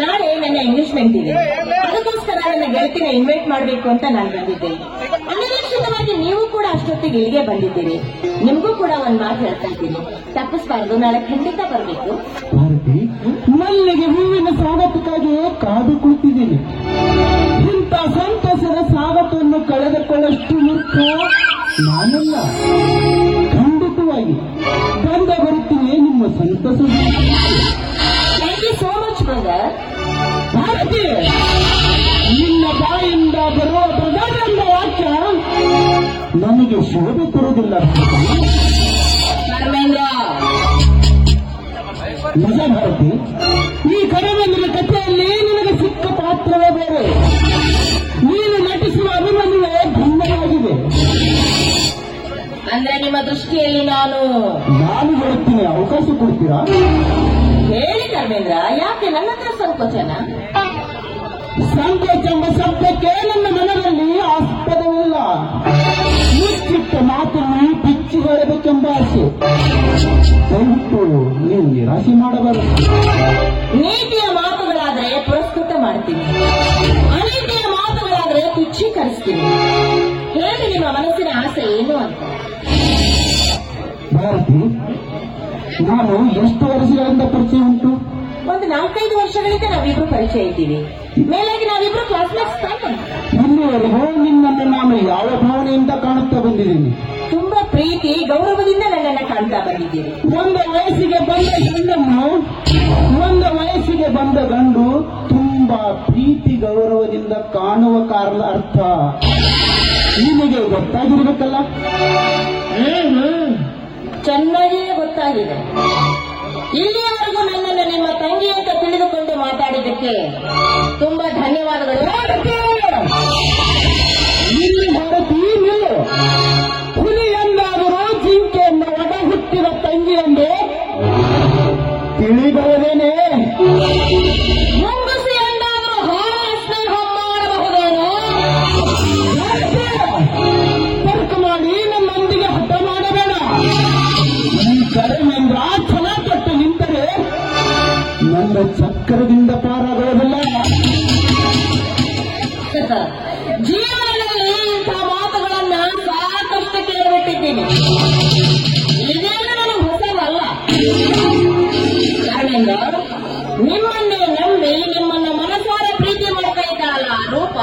ನಾಳೆ ನನ್ನ ಎಂಗೇಜ್ಮೆಂಟ್ ಇದೆ, ಅದಕ್ಕೋಸ್ಕರ ನನ್ನ ಗೆಳತಿನ ಇನ್ವೈಟ್ ಮಾಡಬೇಕು ಅಂತ ನಾನು ಬಂದಿದ್ದೆ. ಅನಿರೀಕ್ಷಿತವಾಗಿ ನೀವು ಕೂಡ ಅಷ್ಟೊತ್ತಿಗೆ ಇಲ್ಲಿಗೆ ಬಂದಿದ್ದೀರಿ. ನಿಮಗೂ ಕೂಡ ಒಂದ್ ಮಾತು ಹೇಳ್ತಾ ಇದ್ದೀನಿ, ತಪ್ಪಿಸಬಾರ್ದು. ನಾಳೆ ಖಂಡಿತ ಬರಬೇಕು. ಮಲ್ಲಿಗೆ ಹೂವಿನ ಸ್ವಾಗತಕ್ಕಾಗಿ ಕಾದು ಕುಳಿತಿದ್ದೀನಿ. ಇಂಥ ಸಂತಸದ ಸ್ವಾಗತವನ್ನು ಕಳೆದುಕೊಳ್ಳಷ್ಟು ಮೂರ್ಖ ನಾನಲ್ಲ. ಖಂಡಿತವಾಗಿ ಬಂದ ಬರುತ್ತೀನಿ ನಿಮ್ಮ ಸಂತಸ. Thank you so much brother. Bharati, ನಿನ್ನ ಬಾಯಿಂದ ಬರುವ ಬ್ರದರ್ ಎಂಬ ವಾಕ್ಯ ನನಗೆ ಶೋಭೆ ತರುವುದಿಲ್ಲ. ಧರ್ಮೇಂದ್ರ, ನಿಜ ಭಾರತಿ, ಈ ಕಡಿಮೆಂದಿನ ಕಥೆಯಲ್ಲಿ ನಿನಗೆ ಸಿಕ್ಕ ಪಾತ್ರವೇ ಬೇರೆ. ನೀನು ನಟಿಸುವ ಅಭಿಮನ್ಯುವೇ ಭಿನ್ನವಾಗಿದೆ. ಅಂದ್ರೆ ನಿಮ್ಮ ದೃಷ್ಟಿಯಲ್ಲಿ ನಾನು ಹೇಳುತ್ತೀನಿ, ಅವಕಾಶ ಕೊಡ್ತೀರಾ? ಹೇಳಿ ಧರ್ಮೇಂದ್ರ, ಯಾಕೆ ನನ್ನ ಹತ್ರ ಸಂಕೋಚನ? ಸಂಕೋಚ ಎಂಬ ಶಬ್ದಕ್ಕೆ ನನ್ನ ಮನದಲ್ಲಿ ಆಸ್ಪದವಿಲ್ಲ. ಮುಚ್ಚಿಟ್ಟ ಮಾತನ್ನು ಬಿಚ್ಚಿ ಹೇಳಬೇಕೆಂಬ ಆಸೆ. ದಯವಿಟ್ಟು ನೀವು ನಿರಾಶೆ ಮಾಡಬಾರದು. ನೀತಿಯ ಮಾತುಗಳಾದ್ರೆ ಪುರಸ್ಕೃತ ಮಾಡ್ತೀನಿ, ಅನೀತಿಯ ಮಾತುಗಳಾದ್ರೆ ತುಚ್ಛೀಕರಿಸ್ತೀನಿ. ಹೇಳಿ ನಿಮ್ಮ ಮನಸ್ಸಿನ ಆಸೆ ಏನು ಅಂತ. ಭಾರತಿ, ನಾನು ಎಷ್ಟು ವರ್ಷಗಳಿಂದ ಪರಿಚಯ ಉಂಟು? ಒಂದು 4-5 ವರ್ಷಗಳಿಂದ ನಾವಿಬ್ರು ಪರಿಚಯ ಇದ್ದೀವಿ. ಮೇಲಾಗಿ ನಾವಿಬ್ರು ಕ್ಲಾಸ್ಮೇಟ್ಸ್ ತಾನೆ. ಇಲ್ಲಿವರೆಗೂ ನಿನ್ನನ್ನು ನಾನು ಯಾವ ಭಾವನೆಯಿಂದ ಕಾಣುತ್ತಾ ಬಂದಿದ್ದೀನಿ? ತುಂಬಾ ಪ್ರೀತಿ ಗೌರವದಿಂದ ನನ್ನನ್ನ ಕಾಣ್ತಾ ಬಂದಿದ್ದೀರಿ. ಒಂದು ವಯಸ್ಸಿಗೆ ಬಂದ ಗಂಡು ತುಂಬಾ ಪ್ರೀತಿ ಗೌರವದಿಂದ ಕಾಣುವ ಕಾರಣ ಅರ್ಥ ನಿಮಗೆ ಗೊತ್ತಾಗಿರ್ಬೇಕಲ್ಲ? ಚೆನ್ನಾಗಿಯೇ ಗೊತ್ತಾಗಿದೆ. ಇಲ್ಲಿಯವರೆಗೂ ನನ್ನನ್ನು ನಿಮ್ಮ ತಂಗಿ ಅಂತ ತಿಳಿದುಕೊಂಡು ಮಾತಾಡಿದ್ದಕ್ಕೆ ತುಂಬಾ ಧನ್ಯವಾದಗಳು. ಭಾರತಿ, ನೀವು ಹುಲಿ ಎಂದಾದರೂ ಜಿಂಕೆಯನ್ನು ಒಡ ಹುಟ್ಟಿದ ತಂಗಿ ಎಂದು ತಿಳಿಬಹುದೇನೆ? ಮುಂಗುಸಿ ಎಂದಾದರೂ ಹಾರ ಸ್ನೇಹ ಮಾಡಬಹುದೇನೋ? ತರ್ಕ ಮಾಡಿ ನಮ್ಮೊಂದಿಗೆ ಹಠ ಮಾಡಬೇಡ. ಈ ಕರೆಮೇಂದ್ರ ಛಲ ಕೊಟ್ಟು ನಿಂತರೆ ನನ್ನ ಚಕ್ರದಿಂದ ಪಾರಾಗುವುದಿಲ್ಲ. ಜೀವನದಲ್ಲಿ ಇಂಥ ಮಾತುಗಳನ್ನ ಸಾಕಷ್ಟು ಕೇಳಿಬಿಟ್ಟಿದ್ದೀನಿ. ಇದೇನು ನನಗೆ ಹೊಸವಲ್ಲ. ಕಾರಣದಿಂದ ನಿಮ್ಮನ್ನೇ ನಂಬಿ ನಿಮ್ಮನ್ನ ಮನಸಾರ ಪ್ರೀತಿ ಮಾಡ್ತಾ ಇದ್ದಾಳಲ್ಲ ಆ ರೂಪ,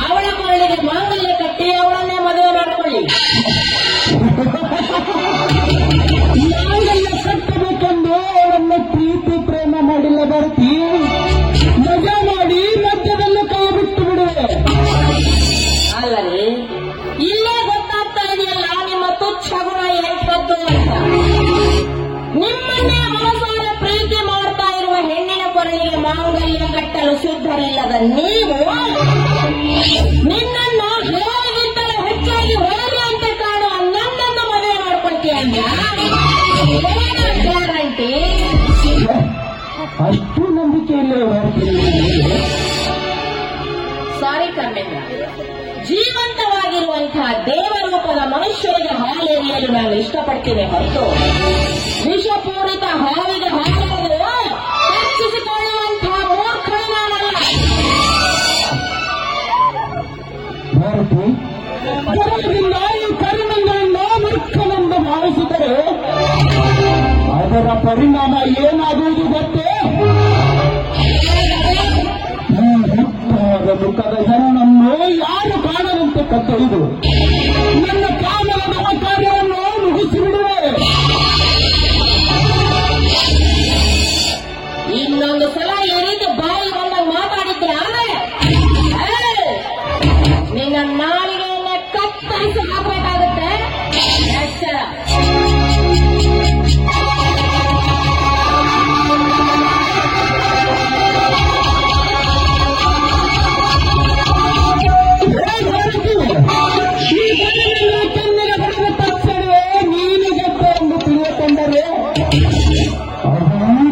ಅವಳ ಕೊಳ್ಳಿಗೆ ಮಾಂಗಲ್ಯ ಕಟ್ಟಿ ಅವಳನ್ನೇ ಮದುವೆ ಮಾಡಿಕೊಳ್ಳಿ. ನಾವೆಲ್ಲ ಕಟ್ಟಬೇಕೆಂದು ಅವರನ್ನು ಪ್ರೀತಿ ಪ್ರೇಮ ಮಾಡಿಲ್ಲ ಭಾರತಿ. ಮಜಾ ಮಾಡಿ ಮಧ್ಯದಲ್ಲಿ ಕೈ ಬಿಟ್ಟು ಬಿಡುವೆ. ಅಲ್ಲರಿ, ಇಲ್ಲೇ ಗೊತ್ತಾಗ್ತಾ ಇದೆಯಲ್ಲ ನಿಮ್ಮ ತುಚ್ಛ ಗುಣ ಎಂಥದ್ದು ಅಂತ. ನಿಮ್ಮನ್ನೇ ಮನಸಾರ ಪ್ರೀತಿ ಮಾಡ್ತಾ ಇರುವ ಹೆಣ್ಣಿನ ಕೊರಳಿಗೆ ಮಾಂಗಲ್ಯ ಕಟ್ಟಲು ಸಿದ್ಧರಿಲ್ಲದ ನೀವು ನಿನ್ನನ್ನ ಹೇಗಿದ್ದರೆ ಹೆಚ್ಚಾಗಿ ಹೊರಗೆ ಅಂತ ಕಾಣುವ ನನ್ನನ್ನು ಮದುವೆ ಮಾಡ್ಕೊಳ್ತೀಯ ಗ್ಯಾರಂಟಿ? ಅಷ್ಟು ನಂಬಿಕೆ ಇಲ್ಲ ಭಾರತಿ. ಸಾರಿ ಕರ್ಮೇಂದ್ರ, ಜೀವಂತವಾಗಿರುವಂತಹ ದೇವರೂಪದ ಮನುಷ್ಯರಿಗೆ ಹಾಲೆರಿಯಲು ನಾನು ಇಷ್ಟಪಡ್ತೇನೆ ಹೊರತು ವಿಷಪೂರಿತ ಹಾವಿಗೆ ಹಾಲನ್ನು ಹೆಚ್ಚಿಸಿಕೊಳ್ಳುವಂತಹ ಮೂರ್ಖರು ನಾನಲ್ಲ. ಭಾರತಿ, ಅದರಿಂದ ಈ ಕರಿಮಂಗಳನ್ನು ಮೂರ್ಖನೆಂದು ಭಾವಿಸಿದರೆ ಅದರ ಪರಿಣಾಮ ಏನಾಗುವುದು ಗೊತ್ತೇ? ಈ ಮುಕ್ತಾದ ಮುಖದ ಹೆಣ್ಣನ್ನು ಯಾರು ಕಾಣದಂತೆ ಕತ್ತೊಯ್ದು ನನ್ನ ಕಾಮದ ಕಾರ್ಯವನ್ನು ಮುಗಿಸಿಬಿಡುವೆ. ಇನ್ನೊಂದು ಸಲ ಈ ರೀತಿ ಬಾಯಿ ಬಂದಾಗ ಮಾತಾಡಿದ್ರೆ ಆಮೇಲೆ ನಿನ್ನ ನಾಲಿಗೆಯನ್ನ ಕತ್ತರಿಸಿ ಹಾಕಬೇಕಾಗುತ್ತೆ. ಎಚ್ಚರ.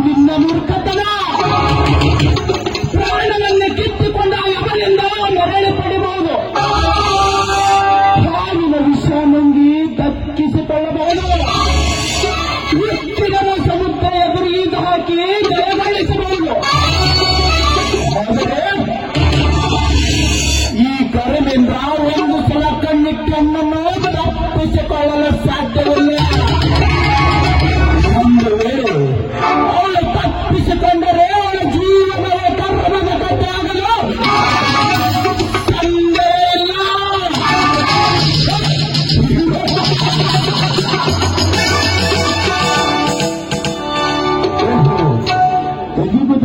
ನಿನ್ನ ಮೂರ್ಖತನ ಪ್ರಾಣವನ್ನು ಕಿತ್ತುಕೊಂಡ ಅವನಿಂದ ಮರಳಿ ಪಡೆಯಬಹುದು. ಹಾವಿನ ವಿಷ ನುಂಗಿ ದಕ್ಕಿಸಿಕೊಳ್ಳಬಹುದು. ಸಮುದ್ರ ಎದುರಿಗೆ ಹಾಕಿ ಜಯಗಳಿಸಬಹುದು. ತಪ್ಪಿಸಿಕೊಳ್ಳಲು ಸಾಧ್ಯವಿಲ್ಲ. ಒಂದು ವೇಳೆ ಅವಳು ತಪ್ಪಿಸಿಕೊಂಡರೆ ಅವಳ ಜೀವನದ ಕರ್ಮದ ಕಥೆಯಾಗಲು ಸಂದೇಹ ಇಲ್ಲ.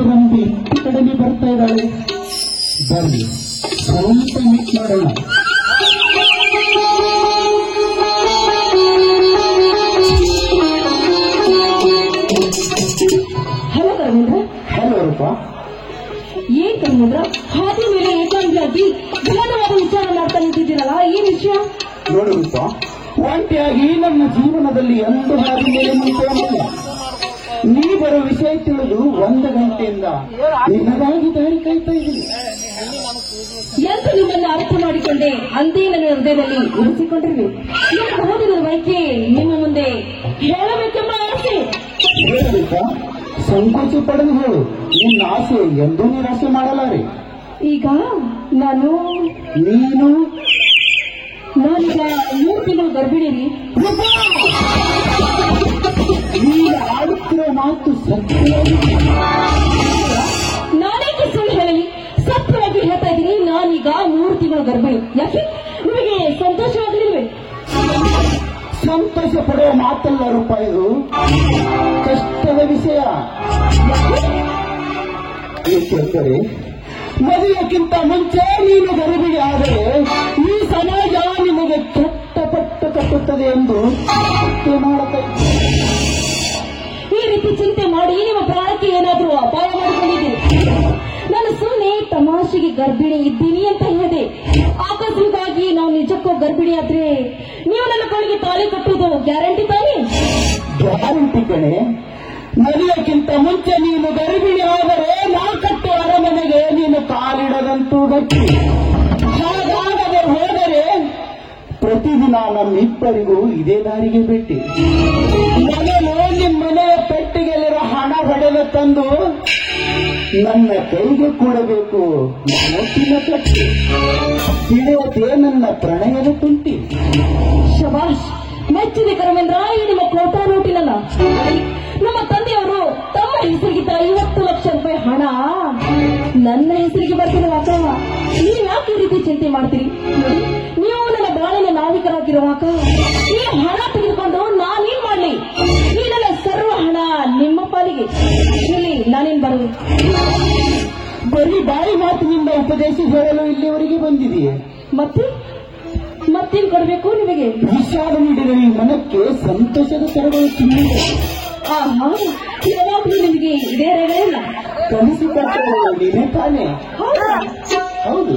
ರಂಬಿ ಕಡೆಗೆ ಬರ್ತಾ ಇದ್ದಾಳೆ. ಬರ್ರಿ ಸ್ವಲ್ಪ ಮೀಟ್ ಮಾಡೋಣ. ಹಲೋ ಕರ್ಮೇಂದ್ರ. ಹಲೋ ರೂಪ. ಏನ್ ಕರ್ಮೇಂದ್ರ, ಹಾದಿ ಮೇಲೆ ಏಕಾಂಗಿಯಾಗಿ ವಿಧಾನವಾದ ವಿಚಾರ ಮಾಡ್ತಾ ನಿಂತಿದ್ದೀರಲ್ಲ, ಏನ್ ವಿಷಯ? ನೋಡು ರೂಪ, ಒಂಟಿಯಾಗಿ ನನ್ನ ಜೀವನದಲ್ಲಿ ಎಂದು ಹಾದಿ ಮೇಲೆ ನಿಂತೇನಲ್ಲ. ನೀ ಬರೋ ವಿಷಯ ತಿಳಿದು 1 ಗಂಟೆಯಿಂದ ನಿನಗಾಗಿ ದಾರಿ ಕಾಯ್ತಾ ಇದ್ದೀನಿ. ಎಂದು ನಿಮ್ಮನ್ನು ಅರ್ಥ ಮಾಡಿಕೊಂಡೆ ಅಂದೇ ನನ್ನ ಹೃದಯದಲ್ಲಿ ಉಳಿಸಿಕೊಂಡಿರುವೆ. ನಿಮ್ಮ ಓದಿನ ಬಯಕೆ ನಿಮ್ಮ ಮುಂದೆ ಹೇಳಬೇಕೆಂಬ ಆಸೆ. ಹೇಳಬೇಕ, ಸಂಕೋಚ ಪಡೆದು ಹೇಳು. ನಿನ್ನ ಆಸೆ ಎಂದೂ ನಿರಾಸೆ ಮಾಡಲಾರೆ. ಈಗ ನಾನೀಗ 3 ತಿಂಗಳು ಗರ್ಭಿಣಿ ರೀ. ಈಗ ಆಡುತ್ತಿರೋ ಮಾತು ಸತ್ಯ. ನಾನೇಕೆ ಸುಳ್ಳು ಹೇಳಲಿ? ಸತ್ಯವಾಗಿ ಹೇಳ್ತಾ ಇದ್ದೀನಿ, ನಾನೀಗ 3 ತಿಂಗಳು ಗರ್ಭಿಣಿ. ಯಾಕೆ ನಿಮಗೆ ಸಂತೋಷವಾಗಲಿಲ್ವೇ? ಸಂತೋಷ ಪಡುವ ಮಾತಲ್ಲ ರೂಪ, ಇದು ಕಷ್ಟದ ವಿಷಯ. ಏಕೆಂದರೆ ಮದುವೆಗಿಂತ ಮುಂಚೆ ನೀನು ಗರ್ಭಿಣಿ ಆದರೆ ಈ ಸಮಾಜ ನಿಮಗೆ ಕೆಟ್ಟ ಪಟ್ಟು ಕಟ್ಟುತ್ತದೆ ಎಂದು ಚಿಂತೆ ಮಾಡಬೇಕು. ಈ ರೀತಿ ಚಿಂತೆ ಮಾಡಿ ನಿಮ್ಮ ಪ್ರಾಣಕ್ಕೆ ಏನಾದರೂ ಅಪಾಯ ಮಾಡಿಕೊಂಡಿದ್ದೀರಿ. ನಾನು ಸುಮ್ಮನೆ ತಮಾಷೆಗೆ ಗರ್ಭಿಣಿ ಇದ್ದೀನಿ ಅಂತ ಹೇಳಿದೆ. ಆಕಸ್ಮಿಕವಾಗಿ ನಾವು ನಿಜಕ್ಕೂ ಗರ್ಭಿಣಿ ಆದ್ರೆ ನೀವು ನನ್ನ ಕೈಗೆ ತಾಳಿ ಕಟ್ಟುವುದು ಗ್ಯಾರಂಟಿ ತಾನೇ? ಗ್ಯಾರಂಟಿ ಕಣೆ. ಮದುವೆಗಿಂತ ಮುಂಚೆ ನೀನು ಗರ್ಭಿಣಿ ಆದರೆ ನಾ ಕಟ್ಟುವ ಅರಮನೆಗೆ ನೀನು ಕಾಲಿಡದಂತೂ ಗಟ್ಟಿ. ಹಾಗಾಗದೆ ಹೋದರೆ ಪ್ರತಿದಿನ ನಮ್ಮಿಬ್ಬರಿಗೂ ಇದೇ ದಾರಿಗೆ ಭೇಟಿ. ಮೊದಲು ನಿಮ್ಮನೆಯ ಪೆಟ್ಟಿಗೆಯಲ್ಲಿರೋ ಹಣ ಹೊಡೆದು ತಂದು ನನ್ನ ಕೈಗೆ ಕೊಡಬೇಕು. ಮುಟ್ಟಿನ ಕಟ್ಟಿ ತಿಳಿಯದೆ ನನ್ನ ಪ್ರಣಯದ ತುಂಟಿ. ಶಬಾಷ್, ಮೆಚ್ಚಿದೆ ಕರ್ಮೇಂದ್ರ. ಈ ನಿಮ್ಮ ಕೋಟಾ ನೋಟಿನಲ್ಲ, ನಮ್ಮ ತಂದೆಯವರು ತಮ್ಮ ಹೆಸರಿಗಿದ್ದ 50 ಲಕ್ಷ ರೂಪಾಯಿ ಹಣ ನನ್ನ ಹೆಸರಿಗೆ ಬರ್ತಿದೆ. ವಾಕವ, ನೀವು ಯಾಕೆ ಈ ರೀತಿ ಚಿಂತೆ ಮಾಡ್ತೀರಿ? ನೋಡಿ, ನೀವು ನನ್ನ ಬಾಳಿನ ನಾವಿಕರಾಗಿರುವಾಗ ಈ ಹಣ ತೆಗೆದುಕೊಂಡು ನಾನೇನ್ ಮಾಡ್ಲಿ? ಈ ನನ್ನ ಸರ್ವ ಹಣ ನಿಮ್ಮ ಪಾಲಿಗೆ. ಇಲ್ಲಿ ನಾನೇನ್ ಬರುವೆ? ಬರೀ ಬಾಯಿ ಮಾತಿನಿಂದ ಉಪದೇಶ ಹೇಳಲು ಇಲ್ಲಿವರೆಗೆ ಬಂದಿದೆಯೇ? ಮತ್ತೇನ್ ಕೊಡಬೇಕು ನಿಮಗೆ? ವಿಷಾದ ನೀಡಿದ ಈ ಮನಕ್ಕೆ ಸಂತೋಷದ ಕರಗಳು ತುಂಬಿದೆ. ಆಹಾ, ಯಾವಾಗಲೂ ನಿಮಗೆ ಇದೇ ರೇಗ ಇಲ್ಲ. ಕಲಿಸಿಕೊಟ್ಟರು ನೀನೇ ತಾನೆ? ಹೌದು.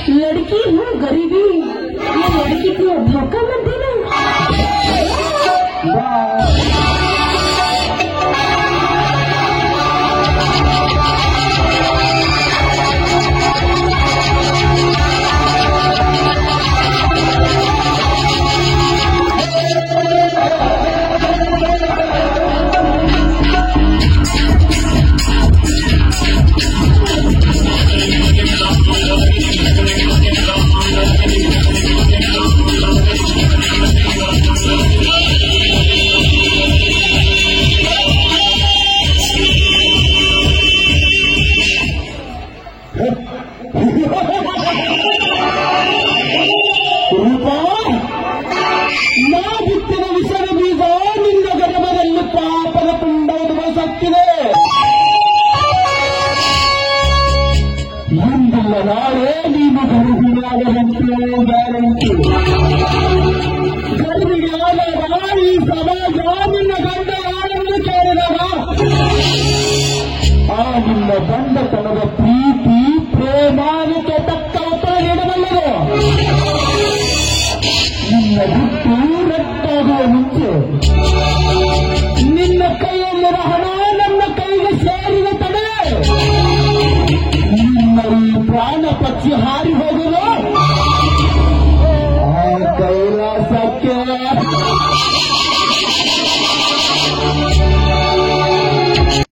लड़की हूँ गरीबी, ये लड़की को धोखा मत देना। ಬಿತ್ತಿನ ವಿಷದ ಬೀಜ ನಿನ್ನ ಗರ್ಭದಲ್ಲಿ ಪಾಪದ ಪಿಂಡವನ್ನು ಬಸಕ್ಕಿದೆ. ಇಂದಿಲ್ಲ ನಾಳೆ ನೀನು ಗರ್ಭಿಣಿಯಾಗದಂತೆ ಗ್ಯಾರಂಟಿ. ಗರ್ಭಿಣಿಯಾದಾಗ ಈ ಸಮಾಜ ನಿನ್ನ ಗಂಡ ಯಾರನ್ನು ಕೇಳಿದಾಗ ಆ ನಿನ್ನ ಗಂಡತನದ ಪ್ರೀತಿ ಪ್ರೇಮಾನಕ್ಕೆ ತಕ್ಕ ಉತ್ತರ ನೀಡಬಲ್ಲದು. ನಿನ್ನ ಬಿಟ್ಟು ರಟ್ಟಾಗುವ ಮುಂಚೆ ನಿನ್ನ ಕೈಯಲ್ಲಿರ ಹಣ ನನ್ನ ಕೈಗೆ ಸೇರಿದ ತಡೆ ನಿನ್ನ ಈ ಪ್ರಾಣ ಪಕ್ಷಿ ಹಾರಿ ಹೋಗುವ ಆ ಕೈಲಾಸಕ್ಕೆ